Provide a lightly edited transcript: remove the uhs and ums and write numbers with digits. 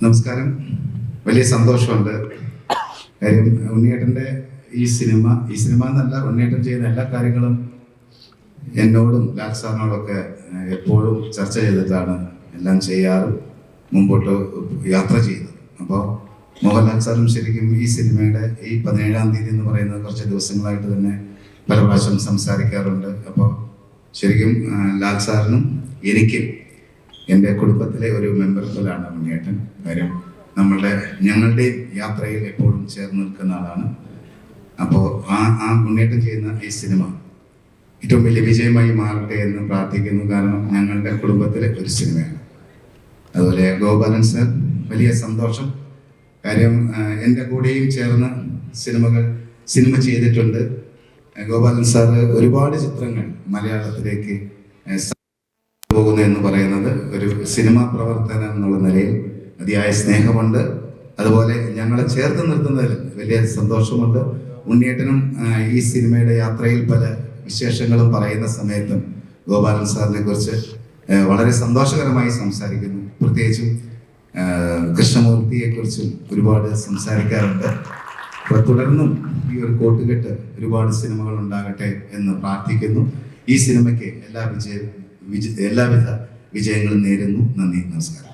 നമസ്കാരം. വലിയ സന്തോഷമുണ്ട്. കാര്യം ഉണ്ണിയേട്ടൻ്റെ ഈ സിനിമ എന്നല്ല, ഉണ്ണിയേട്ടൻ ചെയ്യുന്ന എല്ലാ കാര്യങ്ങളും എന്നോടും ലാൽ സാറിനോടൊക്കെ എപ്പോഴും ചർച്ച ചെയ്തിട്ടാണ് എല്ലാം ചെയ്യാറും മുമ്പോട്ട് യാത്ര ചെയ്യുന്നത്. അപ്പോൾ മോഹൻലാൽ സാറും ശരിക്കും ഈ സിനിമയുടെ ഈ 17-ാം തീയതി എന്ന് പറയുന്നത് കുറച്ച് ദിവസങ്ങളായിട്ട് തന്നെ പല പ്രാവശ്യം സംസാരിക്കാറുണ്ട്. അപ്പോൾ ശരിക്കും ലാൽ സാറിനും എനിക്കും എൻ്റെ കുടുംബത്തിലെ ഒരു മെമ്പർ പോലാണ് ഉണ്ണിയേട്ടൻ. കാര്യം ഞങ്ങളുടെയും യാത്രയിൽ എപ്പോഴും ചേർന്ന് നിൽക്കുന്ന ആളാണ്. അപ്പോൾ ആ ഉണ്ണിയേട്ടൻ ചെയ്യുന്ന ഈ സിനിമ ഏറ്റവും വലിയ വിജയമായി മാറട്ടെ എന്ന് പ്രാർത്ഥിക്കുന്നു. കാരണം ഞങ്ങളുടെ കുടുംബത്തിലെ ഒരു സിനിമയാണ്. അതുപോലെ ഗോപാലൻ സാർ, വലിയ സന്തോഷം. കാര്യം എൻ്റെ കൂടെയും ചേർന്ന് സിനിമ ചെയ്തിട്ടുണ്ട്. ഗോപാലൻ സാർ ഒരുപാട് ചിത്രങ്ങൾ മലയാളത്തിലേക്ക് പോകുന്നു എന്ന് പറയുന്നത് ഒരു സിനിമാ പ്രവർത്തനം എന്നുള്ള നിലയിൽ അതിയായ സ്നേഹമുണ്ട്. അതുപോലെ ഞങ്ങളെ ചേർത്ത് നിർത്തുന്നതിൽ വലിയ സന്തോഷമുണ്ട്. ഉണ്ണിയേട്ടനും ഈ സിനിമയുടെ യാത്രയിൽ പല വിശേഷങ്ങളും പറയുന്ന സമയത്തും ഗോപാലൻ സാറിനെ കുറിച്ച് വളരെ സന്തോഷകരമായി സംസാരിക്കുന്നു. പ്രത്യേകിച്ചും കൃഷ്ണമൂർത്തിയെ കുറിച്ചും ഒരുപാട് സംസാരിക്കാറുണ്ട്. അപ്പോൾ തുടർന്നും ഈ ഒരു കൂട്ടുകെട്ട് ഒരുപാട് സിനിമകൾ ഉണ്ടാകട്ടെ എന്ന് പ്രാർത്ഥിക്കുന്നു. ഈ സിനിമയ്ക്ക് എല്ലാവിധ വിജയങ്ങളും നേരുന്നു. നന്ദി, നമസ്കാരം.